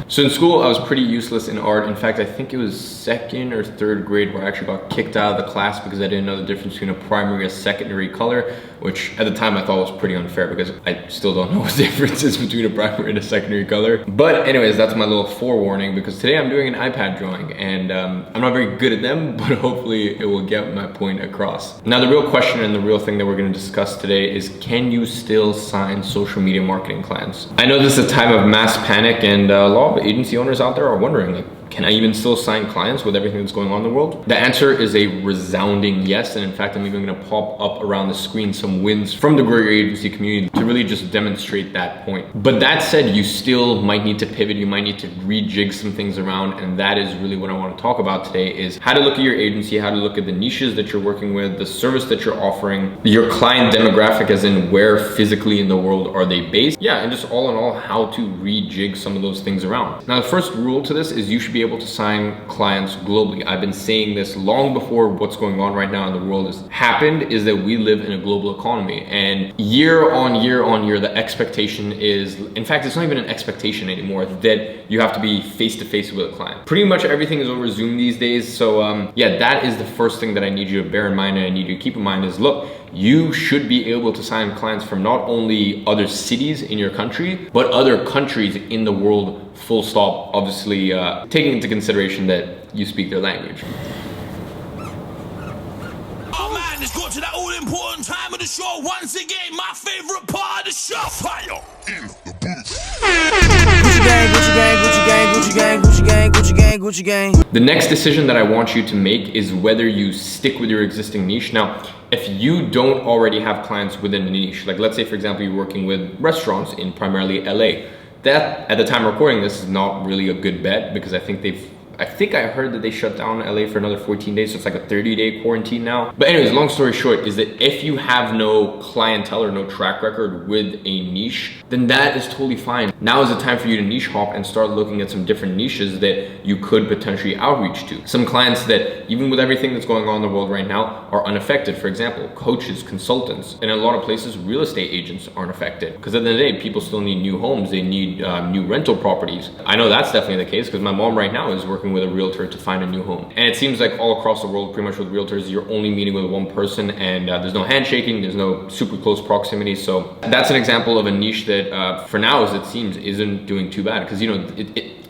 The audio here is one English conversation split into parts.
So in school, I was pretty useless in art. In fact, I think it was second or third grade where I actually got kicked out of the class because I didn't know the difference between a primary and a secondary color, which at the time I thought was pretty unfair because I still don't know what the difference is between a primary and a secondary color. But anyways, that's my little forewarning because today I'm doing an iPad drawing and I'm not very good at them, but hopefully it will get my point across. Now, the real question and the real thing that we're going to discuss today is, can you still sign social media marketing clients? I know this is a time of mass panic and a lot of agency owners out there are wondering, like, can I even still sign clients with everything that's going on in the world? The answer is a resounding yes. And in fact, I'm even gonna pop up around the screen some wins from the Grow Your Agency community to really just demonstrate that point. But that said, you still might need to pivot. You might need to rejig some things around. And that is really what I want to talk about today, is how to look at your agency, how to look at the niches that you're working with, the service that you're offering, your client demographic, as in where physically in the world are they based? Yeah, and just all in all, how to rejig some of those things around. Now, the first rule to this is you should be able to sign clients globally. I've been saying this long before what's going on right now in the world has happened, is that we live in a global economy, and year on year, the expectation is, in fact, it's not even an expectation anymore, that you have to be face to face with a client. Pretty much everything is over Zoom these days. So yeah, that is the first thing that I need you to bear in mind and I need you to keep in mind is, look, you should be able to sign clients from not only other cities in your country, but other countries in the world, full stop. Obviously, taking into consideration that you speak their language. Oh man, it's got to that all important time of the show. Once again, my favorite part of the show. Fire in the booth. Gucci gang, Gucci gang, Gucci gang, Gucci gang, Gucci gang, Gucci gang, Gucci gang. The next decision that I want you to make is whether you stick with your existing niche. Now, if you don't already have clients within a niche, like let's say, for example, you're working with restaurants in primarily LA, that at the time of recording this is not really a good bet because I think I heard that they shut down LA for another 14 days, so it's like a 30-day quarantine now. But anyways, long story short is that if you have no clientele or no track record with a niche, then that is totally fine. Now is the time for you to niche hop and start looking at some different niches that you could potentially outreach to. Some clients that, even with everything that's going on in the world right now, are unaffected. For example, coaches, consultants, and in a lot of places, real estate agents aren't affected. Because at the end of the day, people still need new homes, they need new rental properties. I know that's definitely the case because my mom right now is working with a realtor to find a new home. And it seems like all across the world, pretty much with realtors, you're only meeting with one person and there's no handshaking, there's no super close proximity. So that's an example of a niche that for now, as it seems, isn't doing too bad because, you know,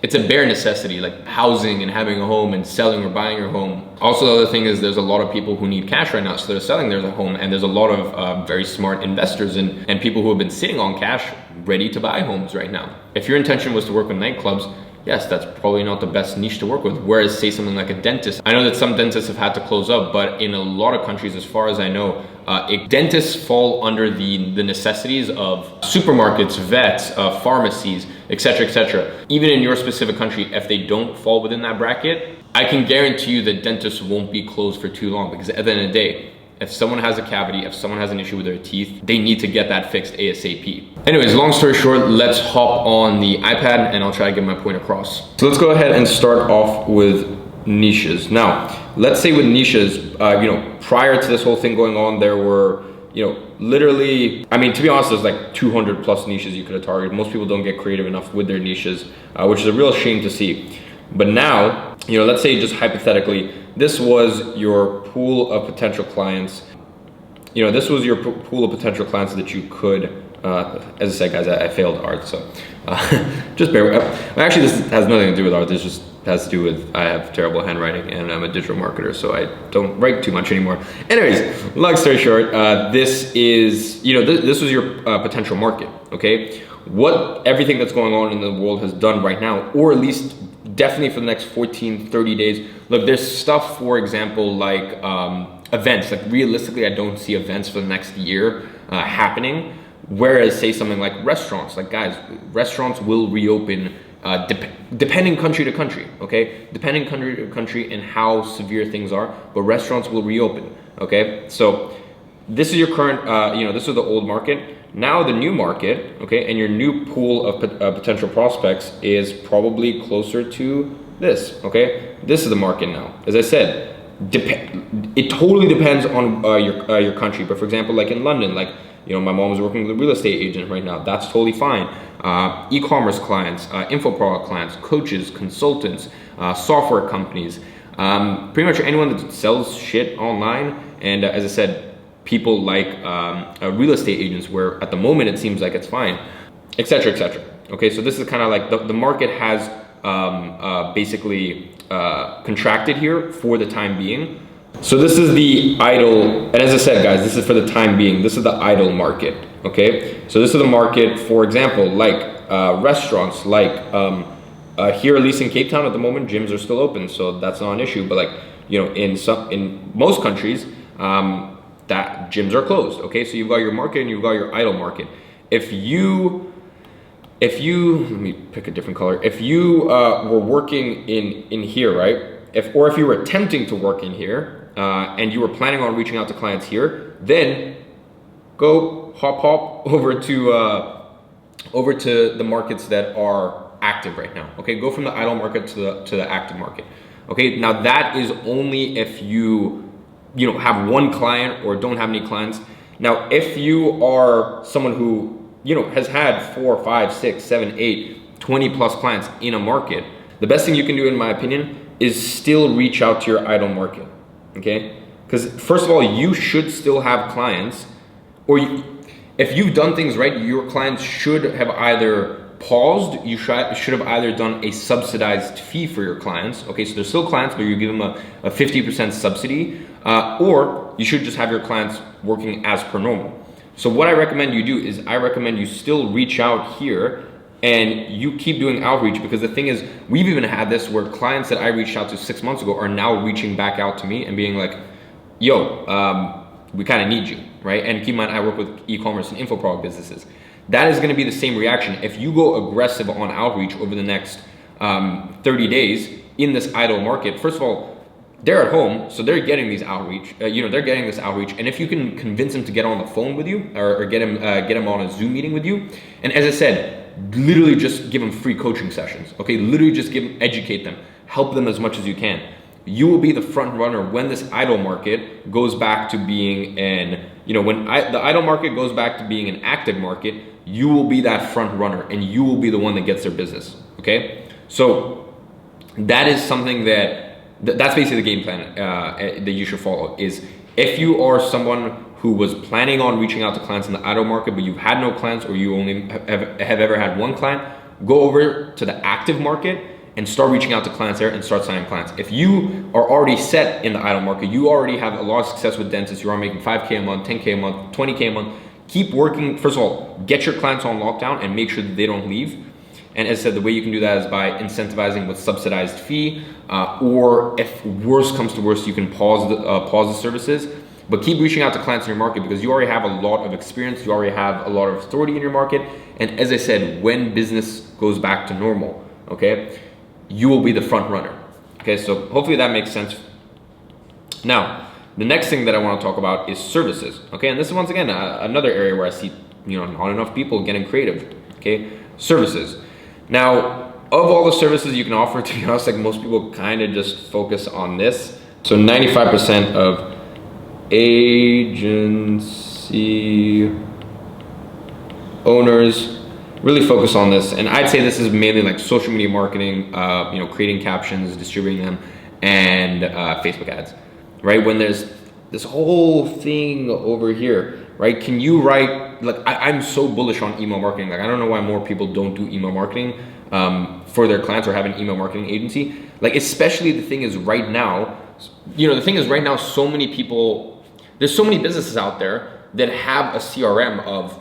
it's a bare necessity, like housing and having a home and selling or buying your home. Also, the other thing is there's a lot of people who need cash right now, so they're selling their home, and there's a lot of very smart investors and people who have been sitting on cash ready to buy homes right now. If your intention was to work with nightclubs, yes, that's probably not the best niche to work with. Whereas say something like a dentist, I know that some dentists have had to close up, but in a lot of countries, as far as I know, dentists fall under the necessities of supermarkets, vets, pharmacies, etc., etc. Even in your specific country, if they don't fall within that bracket, I can guarantee you that dentists won't be closed for too long because at the end of the day, if someone has a cavity, if someone has an issue with their teeth, they need to get that fixed ASAP. Anyways, long story short, let's hop on the iPad and I'll try to get my point across. So let's go ahead and start off with niches. Now, let's say with niches, you know, prior to this whole thing going on, there were, you know, literally, I mean, to be honest, there's like 200 plus niches you could have targeted. Most people don't get creative enough with their niches, which is a real shame to see. But now, you know, let's say just hypothetically, this was your pool of potential clients. You know, this was your pool of potential clients that you could, as I said, guys, I failed art, so just bear with me. Actually, this has nothing to do with art. This just has to do with, I have terrible handwriting and I'm a digital marketer, so I don't write too much anymore. Anyways, long story short, this is, you know, this was your potential market, okay? What everything that's going on in the world has done right now, or at least definitely for the next 14, 30 days. Look, there's stuff, for example, like events. Like realistically, I don't see events for the next year happening. Whereas say something like restaurants, like guys, restaurants will reopen depending country to country, okay? Depending country to country and how severe things are, but restaurants will reopen, okay? So this is your current, you know, this is the old market. Now the new market, okay, and your new pool of potential prospects is probably closer to this, okay? This is the market now. As I said, it totally depends on your country. But for example, like in London, like, you know, my mom is working with a real estate agent right now. That's totally fine. e-commerce clients, info product clients, coaches, consultants, software companies, pretty much anyone that sells shit online. And as I said, people like real estate agents, where at the moment it seems like it's fine, etc., etc. Okay, so this is kind of like the market has basically contracted here for the time being. So this is the idle, and as I said, guys, this is for the time being. This is the idle market. Okay, so this is the market, for example, like restaurants, like here at least in Cape Town at the moment, gyms are still open, so that's not an issue. But like, you know, in most countries, that gyms are closed. Okay, so you've got your market and you've got your idle market. If you let me pick a different color. If you were working in here, right? If you were attempting to work in here and you were planning on reaching out to clients here, then go hop over to the markets that are active right now. Okay, go from the idle market to the active market. Okay, now that is only if you have one client or don't have any clients. Now, if you are someone who has had 4, 5, 6, 7, 8, 20 plus clients in a market, the best thing you can do, in my opinion, is still reach out to your idle market. Okay, because first of all, you should still have clients, or if you've done things right, your clients should have either paused, you should have either done a subsidized fee for your clients. Okay, so they're still clients, but you give them a 50% subsidy, or you should just have your clients working as per normal. So what I recommend you do is I recommend you still reach out here and you keep doing outreach, because the thing is, we've even had this where clients that I reached out to 6 months ago are now reaching back out to me and being like, yo, we kind of need you, right? And keep in mind, I work with e-commerce and info product businesses. That is going to be the same reaction. If you go aggressive on outreach over the next 30 days in this idle market, first of all, they're at home, so they're getting these outreach. They're getting this outreach, and if you can convince them to get on the phone with you, or get them on a Zoom meeting with you, and as I said, literally just give them free coaching sessions. Okay, literally just educate them, help them as much as you can. You will be the front runner when this idle market goes back to being the idle market goes back to being an active market. You will be that front runner, and you will be the one that gets their business. Okay, so that is something that's basically the game plan that you should follow. Is if you are someone who was planning on reaching out to clients in the idle market, but you've had no clients, or you only have ever had one client, go over to the active market and start reaching out to clients there and start signing clients. If you are already set in the idle market, you already have a lot of success with dentists, you are making 5K a month, 10K a month, 20K a month, keep working. First of all, get your clients on lockdown and make sure that they don't leave. And as I said, the way you can do that is by incentivizing with subsidized fee, or if worst comes to worst, you can pause the services. But keep reaching out to clients in your market, because you already have a lot of experience, you already have a lot of authority in your market. And as I said, when business goes back to normal, okay, you will be the front runner. Okay, so hopefully that makes sense. Now, the next thing that I want to talk about is services. Okay, and this is once again another area where I see not enough people getting creative. Okay, services. Now, of all the services you can offer, to be honest, like most people kind of just focus on this. So 95% of agency owners really focus on this, and I'd say this is mainly like social media marketing, creating captions, distributing them, and Facebook ads, right? When there's this whole thing over here, right? Can you write, like I'm so bullish on email marketing. Like I don't know why more people don't do email marketing for their clients or have an email marketing agency. Like especially the thing is right now, so many people, there's so many businesses out there that have a CRM of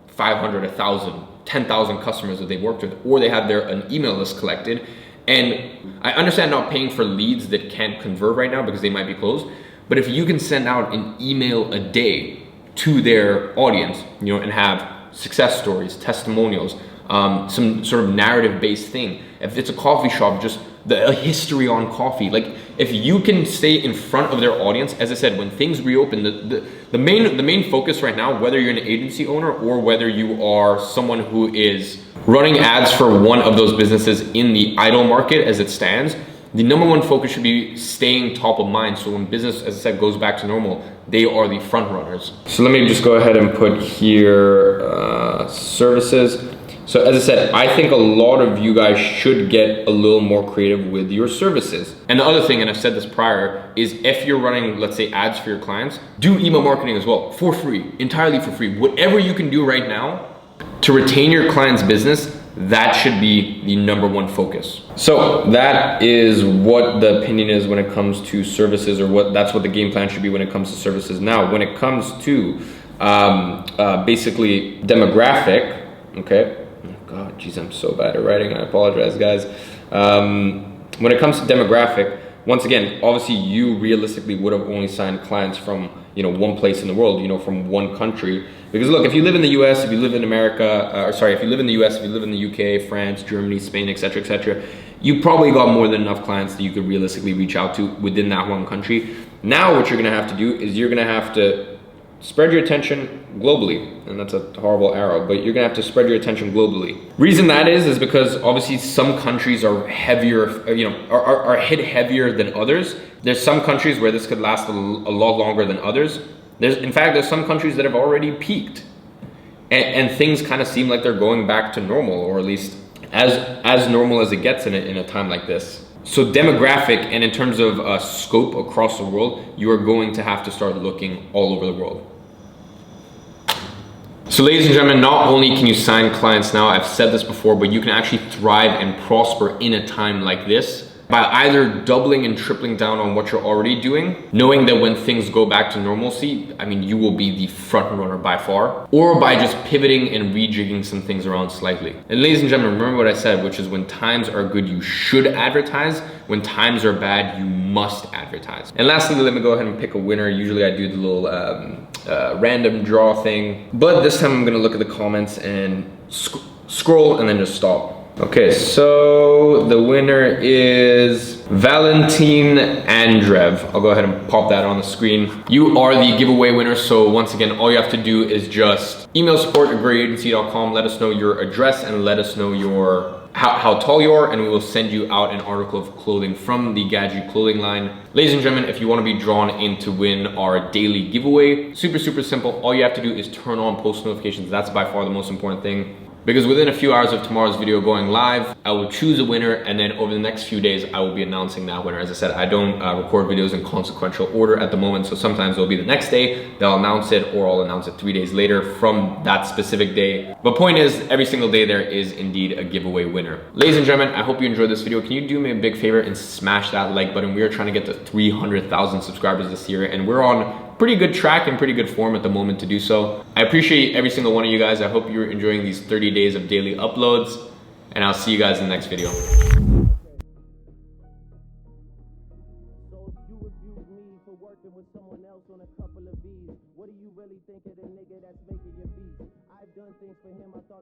500, 1,000, 10,000 customers that they've worked with, or they have an email list collected. And I understand not paying for leads that can't convert right now because they might be closed. But if you can send out an email a day to their audience, and have success stories, testimonials, some sort of narrative-based thing. If it's a coffee shop, just a history on coffee. Like if you can stay in front of their audience, as I said, when things reopen, the main focus right now, whether you're an agency owner or whether you are someone who is running ads for one of those businesses in the idle market as it stands, the number one focus should be staying top of mind. So when business, as I said, goes back to normal, they are the front runners. So let me just go ahead and put here services. So as I said, I think a lot of you guys should get a little more creative with your services. And the other thing, and I've said this prior, is if you're running, let's say, ads for your clients, do email marketing as well, for free, entirely for free. Whatever you can do right now to retain your client's business, that should be the #1 focus. So that is what the opinion is when it comes to services, or that's what the game plan should be when it comes to services. Now, when it comes to basically demographic, okay, oh God, geez, I'm so bad at writing, I apologize, guys. When it comes to demographic, once again, obviously you realistically would have only signed clients from, you know, one place in the world, you know, from one country. Because look, if you live in the US, if you live in America, if you live in the US, if you live in the UK, France, Germany, Spain, etc., you probably got more than enough clients that you could realistically reach out to within that one country. Now what you're gonna have to do is you're gonna have to spread your attention globally, and that's a horrible arrow, but you're gonna have to spread your attention globally. Reason that is because obviously some countries are heavier, you know, are hit heavier than others. There's some countries where this could last a lot longer than others. In fact, there's some countries that have already peaked, and things kind of seem like they're going back to normal, or at least as normal as it gets in a time like this. So demographic, and in terms of scope across the world, you are going to have to start looking all over the world. So ladies and gentlemen, not only can you sign clients now, I've said this before, but you can actually thrive and prosper in a time like this by either doubling and tripling down on what you're already doing, knowing that when things go back to normalcy, I mean, you will be the front runner by far, or by just pivoting and rejigging some things around slightly. And ladies and gentlemen, remember what I said, which is when times are good, you should advertise. When times are bad, you must advertise. And lastly, let me go ahead and pick a winner. Usually I do the little random draw thing, but this time I'm gonna look at the comments and scroll and then just stop. Okay, so the winner is Valentin Andrev. I'll go ahead and pop that on the screen. You are the giveaway winner. So once again, all you have to do is just email support@greatagency.com. Let us know your address and let us know your how tall you are, and we will send you out an article of clothing from the Gadzhi clothing line. Ladies and gentlemen, if you want to be drawn in to win our daily giveaway, super simple. All you have to do is turn on post notifications. That's by far the most important thing. Because within a few hours of tomorrow's video going live, I will choose a winner, and then over the next few days, I will be announcing that winner. As I said, I don't record videos in consequential order at the moment, so sometimes it'll be the next day, they'll announce it, or I'll announce it 3 days later from that specific day. But point is, every single day there is indeed a giveaway winner. Ladies and gentlemen, I hope you enjoyed this video. Can you do me a big favor and smash that like button? We are trying to get to 300,000 subscribers this year, and we're on pretty good track and pretty good form at the moment to do so. I appreciate every single one of you guys. I hope you're enjoying these 30 days of daily uploads, and I'll see you guys in the next video. So if you refuse me for working with someone else on a couple of V's, what do you really think of the nigga that's making your beats? I've done things for him I thought